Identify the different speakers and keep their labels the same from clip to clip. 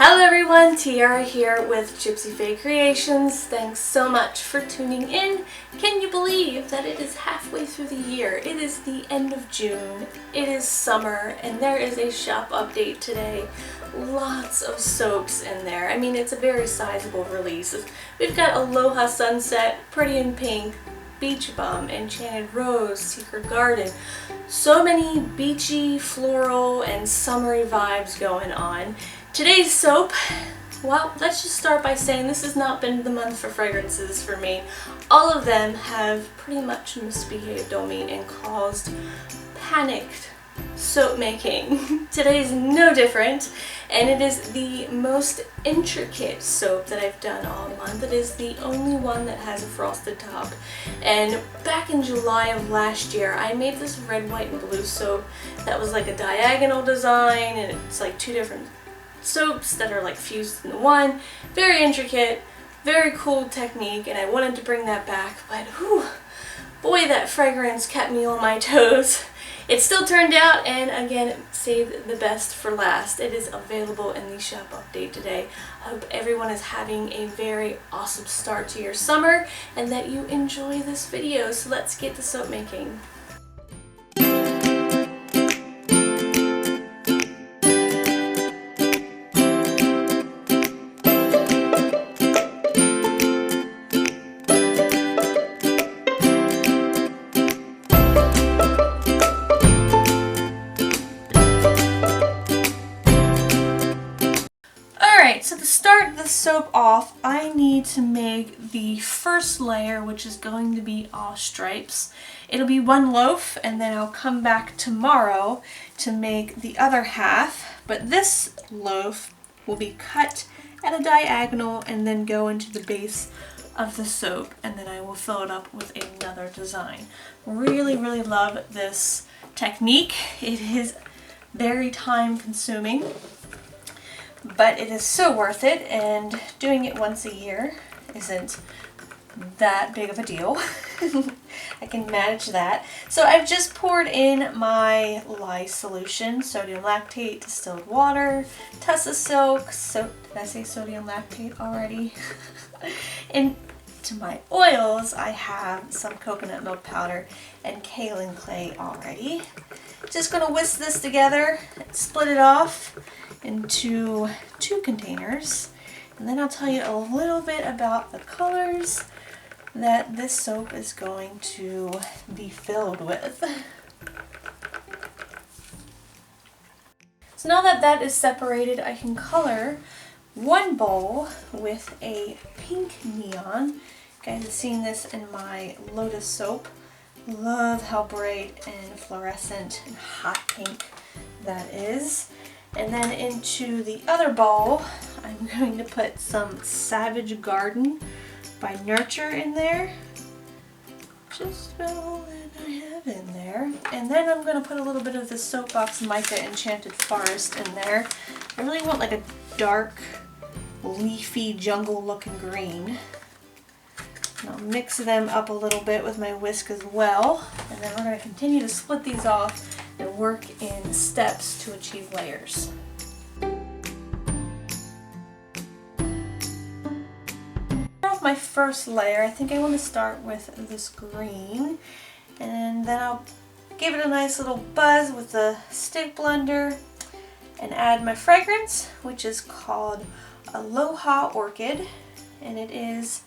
Speaker 1: Hello everyone, Tiara here with Gypsyfae Creations. Thanks so much for tuning in. Can you believe that it is halfway through the year? It is the end of June, it is summer, and there is a shop update today. Lots of soaps in there. I mean, it's a very sizable release. We've got Aloha Sunset, Pretty in Pink, Beach Bum, Enchanted Rose, Secret Garden. So many beachy, floral, and summery vibes going on. Today's soap, well, let's just start by saying this has not been the month for fragrances for me. All of them have pretty much misbehaved on me and caused panicked soap making. Today is no different, and it is the most intricate soap that I've done all month. It is the only one that has a frosted top. And back in July of last year, I made this red, white, and blue soap that was like a diagonal design, and it's like two different soaps that are like fused into one. Very intricate, very cool technique, and I wanted to bring that back, but whew, boy, that fragrance kept me on my toes. It still turned out, and again, saved the best for last. It is available in the shop update today. I hope everyone is having a very awesome start to your summer and that you enjoy this video. So let's get to soap making. So to start the soap off, I need to make the first layer, which is going to be all stripes. It'll be one loaf, and then I'll come back tomorrow to make the other half. But this loaf will be cut at a diagonal and then go into the base of the soap, and then I will fill it up with another design. Really, really love this technique. It is very time consuming, but it is so worth it, and doing it once a year isn't that big of a deal. I can manage that. So I've just poured in my lye solution, sodium lactate, distilled water, Tussa silk, did I say sodium lactate already? Into my oils, I have some coconut milk powder and kaolin clay already. Just gonna whisk this together, split it off into 2 containers, and then I'll tell you a little bit about the colors that this soap is going to be filled with. So now that that is separated, I can color one bowl with a pink neon. You guys have seen this in my Lotus soap. Love how bright and fluorescent and hot pink that is. And then into the other bowl, I'm going to put some Savage Garden by Nurture in there. Just about all that I have in there. And then I'm going to put a little bit of the Soapbox Mica Enchanted Forest in there. I really want like a dark, leafy, jungle looking green. And I'll mix them up a little bit with my whisk as well. And then we're going to continue to split these off and work in steps to achieve layers. For my first layer, I think I want to start with this green, and then I'll give it a nice little buzz with the stick blender and add my fragrance, which is called Aloha Orchid, and it is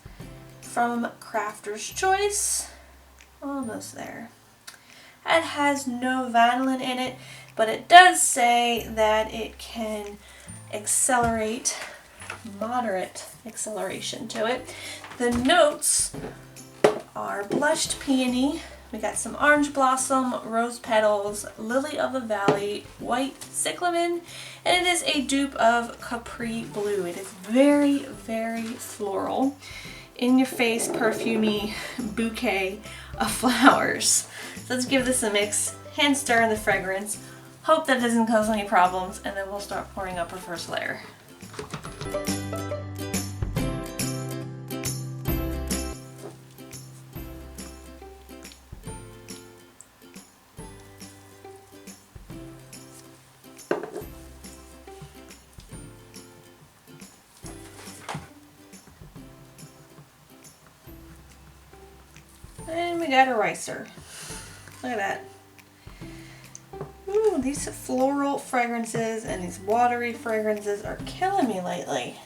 Speaker 1: from Crafter's Choice. Almost there. It has no vanillin in it, but it does say that it can accelerate, moderate acceleration to it. The notes are blushed peony, we got some orange blossom, rose petals, lily of the valley, white cyclamen, and it is a dupe of Capri Blue. It is very, very floral, in your face, perfumey bouquet of flowers. So let's give this a mix, hand stir in the fragrance, hope that doesn't cause any problems, and then we'll start pouring up our first layer. And we got a ricer. Look at that. Ooh, these floral fragrances and these watery fragrances are killing me lately.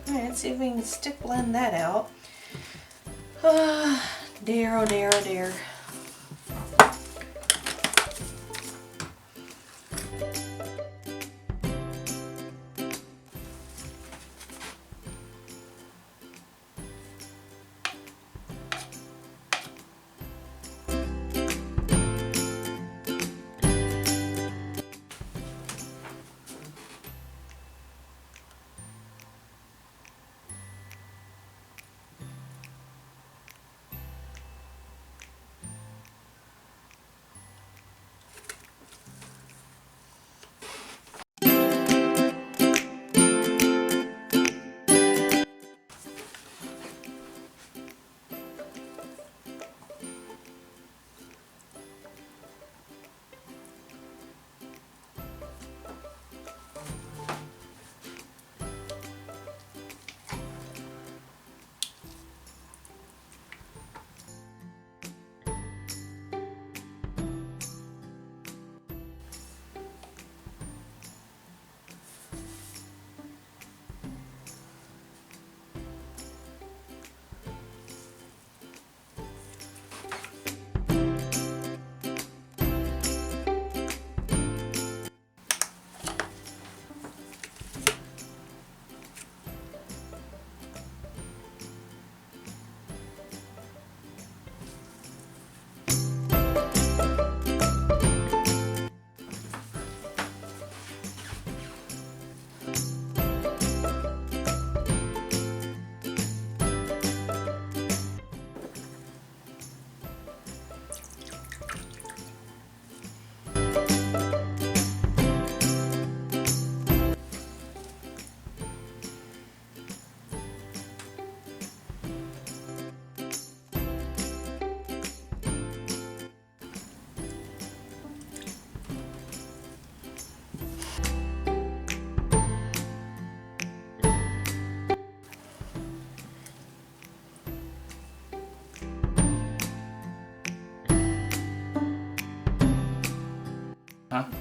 Speaker 1: Alright, let's see if we can stick blend that out. Dear, oh dear, oh dear.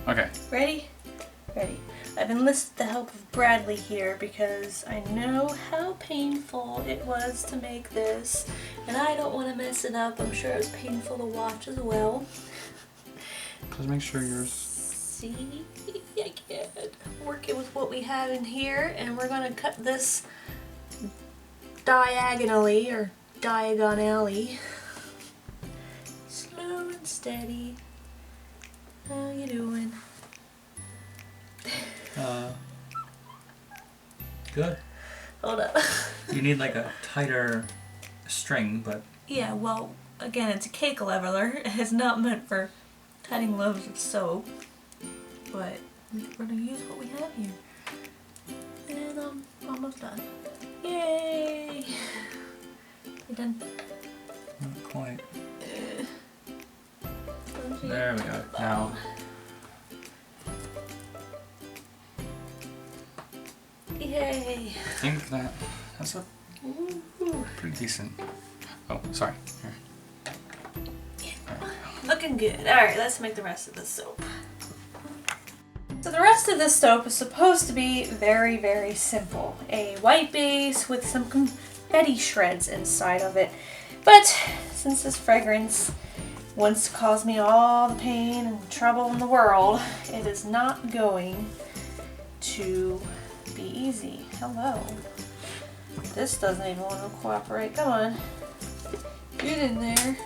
Speaker 2: Okay.
Speaker 1: Ready? Ready. I've enlisted the help of Bradley here because I know how painful it was to make this, and I don't want to mess it up. I'm sure it was painful to watch as well.
Speaker 2: Just make sure yours.
Speaker 1: See? I can't. Working with what we have in here, and we're going to cut this diagonally, or diagonally. Slow and steady. How you doing?
Speaker 2: Good.
Speaker 1: Hold up.
Speaker 2: You need like a tighter string, but...
Speaker 1: Yeah, well, again, it's a cake leveler. It's not meant for cutting loaves of soap. But we're going to use what we have here. And I'm almost done. Yay! You done?
Speaker 2: Not quite. There we go. Now...
Speaker 1: Yay!
Speaker 2: I think that's a pretty decent... Oh, sorry. Here.
Speaker 1: Yeah. Looking good. Alright, let's make the rest of the soap. So the rest of this soap is supposed to be very, very simple. A white base with some confetti shreds inside of it. But since this fragrance wants to cause me all the pain and trouble in the world, it is not going to be easy. Hello. This doesn't even want to cooperate. Come on. Get in there.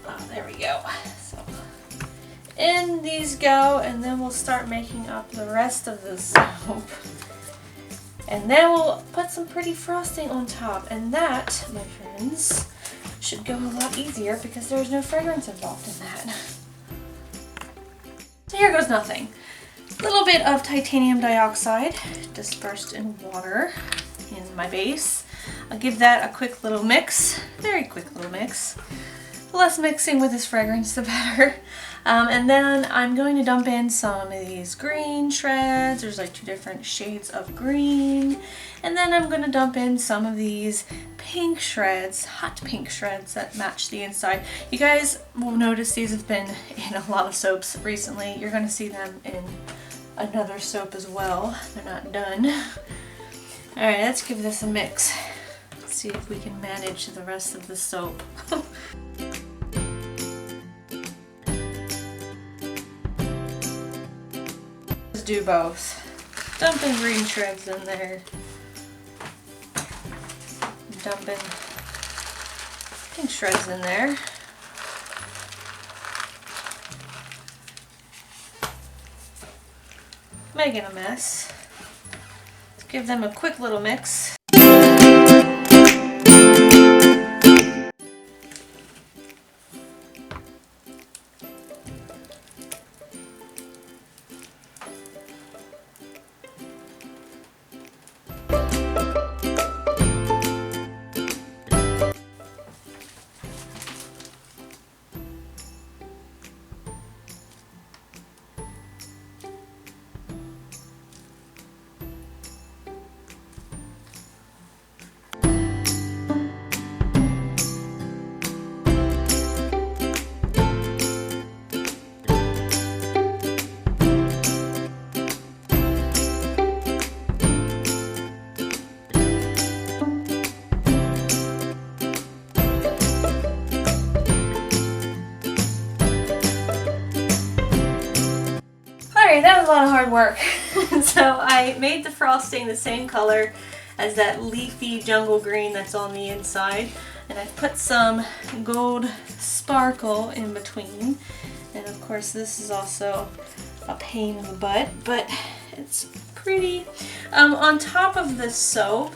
Speaker 1: Oh, there we go. So, in these go, and then we'll start making up the rest of the soap. And then we'll put some pretty frosting on top. And that, my friends, should go a lot easier because there's no fragrance involved in that. So here goes nothing. A little bit of titanium dioxide dispersed in water in my base. I'll give that a quick little mix, very quick little mix. The less mixing with this fragrance, the better. And then I'm going to dump in some of these green shreds. There's like 2 different shades of green. And then I'm going to dump in some of these pink shreds, hot pink shreds that match the inside. You guys will notice these have been in a lot of soaps recently. You're going to see them in another soap as well. They're not done. Alright, let's give this a mix. Let's see if we can manage the rest of the soap. Let's do both. Dumping green shreds in there. Dumping pink shreds in there. Making a mess. Let's give them a quick little mix. That was a lot of hard work. So I made the frosting the same color as that leafy jungle green that's on the inside, and I put some gold sparkle in between, and of course this is also a pain in the butt, but it's pretty. On top of this soap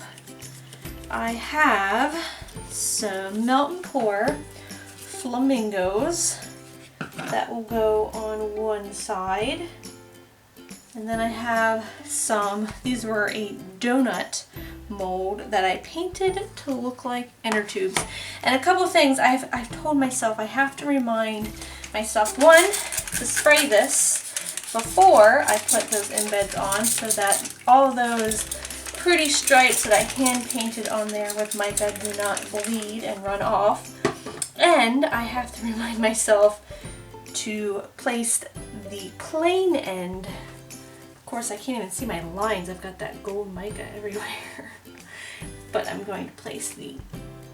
Speaker 1: I have some melt and pour flamingos that will go on one side. And then I have some, these were a donut mold that I painted to look like inner tubes. And a couple things I've told myself, I have to remind myself, one, to spray this before I put those embeds on so that all those pretty stripes that I hand painted on there with mica do not bleed and run off. And I have to remind myself to place the plain end. Of course, I can't even see my lines. I've got that gold mica everywhere. But I'm going to place the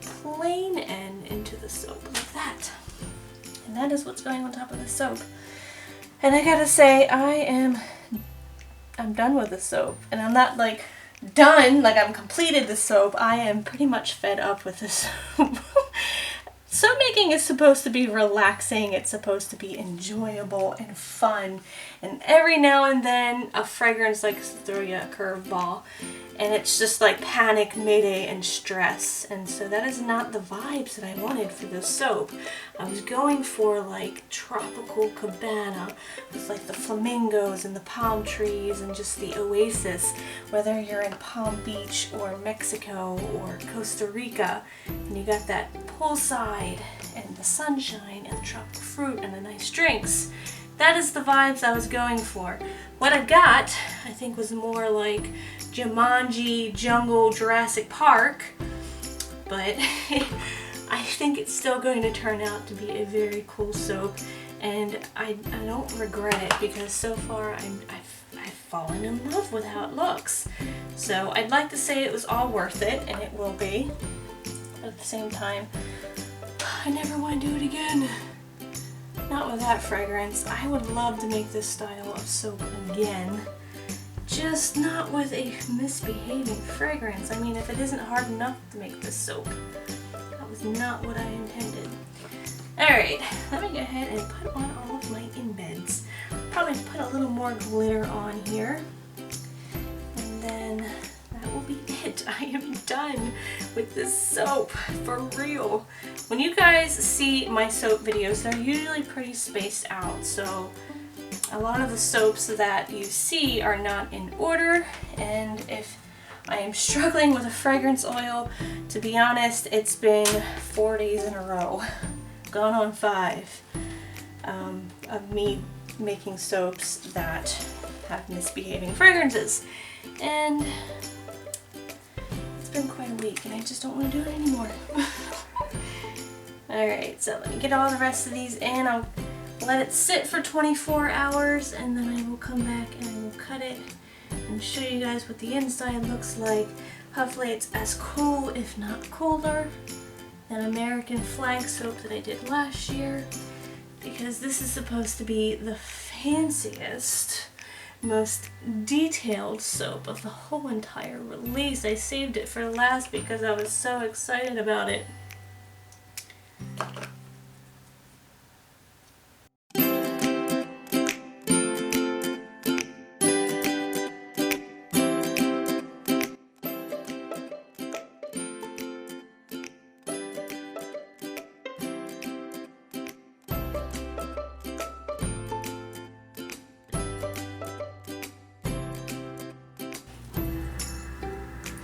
Speaker 1: plain end into the soap like that. And that is what's going on top of the soap. And I gotta say, I'm done with the soap. And I'm not like done, like I'm completed the soap. I am pretty much fed up with this soap. Soap making is supposed to be relaxing, it's supposed to be enjoyable and fun, and every now and then a fragrance likes to throw you a curveball, and it's just like panic, mayday, and stress, and so that is not the vibes that I wanted for this soap. I was going for like tropical Cabana with like the flamingos and the palm trees and just the oasis, whether you're in Palm Beach or Mexico or Costa Rica, and you got that poolside and the sunshine and the tropical fruit and the nice drinks. That is the vibes I was going for. What I got, I think, was more like Jumanji, Jungle, Jurassic Park, but I think it's still going to turn out to be a very cool soap, and I don't regret it because so far I've fallen in love with how it looks. So I'd like to say it was all worth it, and it will be. At the same time, I never want to do it again. Not with that fragrance. I would love to make this style of soap again. Just not with a misbehaving fragrance. I mean, if it isn't hard enough to make this soap, that was not what I intended. Alright, let me go ahead and put on all of my embeds. Probably put a little more glitter on here. And then that will be it. I am done with this soap, for real. When you guys see my soap videos, they're usually pretty spaced out, so a lot of the soaps that you see are not in order, and if I am struggling with a fragrance oil, to be honest, it's been 4 days in a row. Gone on 5. of me making soaps that have misbehaving fragrances. And it's been quite a week and I just don't want to do it anymore. Alright, so let me get all the rest of these in. I'll let it sit for 24 hours and then I will come back and I will cut it and show you guys what the inside looks like. Hopefully it's as cool, if not cooler, than American flag soap that I did last year, because this is supposed to be the fanciest, most detailed soap of the whole entire release. I saved it for last because I was so excited about it.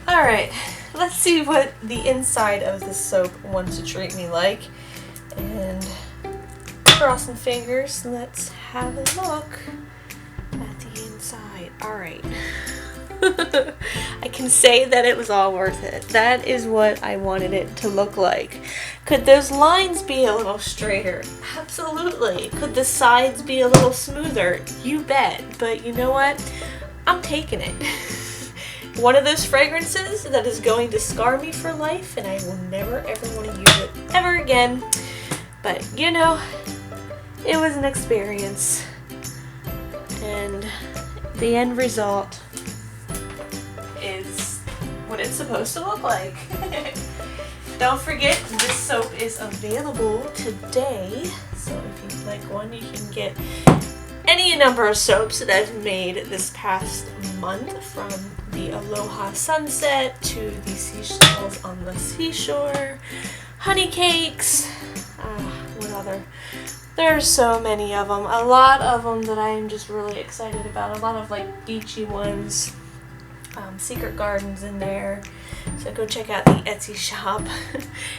Speaker 1: Alright, let's see what the inside of this soap wants to treat me like. And crossing fingers, let's have a look at the inside. Alright. I can say that it was all worth it. That is what I wanted it to look like. Could those lines be a little straighter? Absolutely. Could the sides be a little smoother? You bet. But you know what? I'm taking it. One of those fragrances that is going to scar me for life and I will never ever want to use it ever again. But you know, it was an experience and the end result is what it's supposed to look like. Don't forget, this soap is available today, so if you'd like one you can get any number of soaps that I've made this past month, from the Aloha Sunset to the seashells on the seashore, honey cakes, what other? There's so many of them. A lot of them that I am just really excited about. A lot of like beachy ones, secret gardens in there. So go check out the Etsy shop.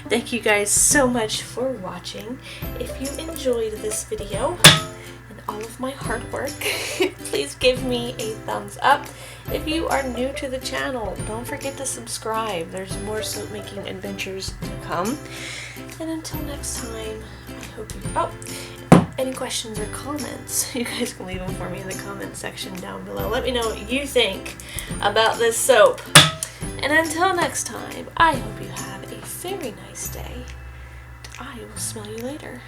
Speaker 1: Thank you guys so much for watching. If you enjoyed this video, all of my hard work, please give me a thumbs up. If you are new to the channel, don't forget to subscribe. There's more soap making adventures to come. And until next time, I hope you... any questions or comments, you guys can leave them for me in the comment section down below. Let me know what you think about this soap. And until next time, I hope you have a very nice day. I will smell you later.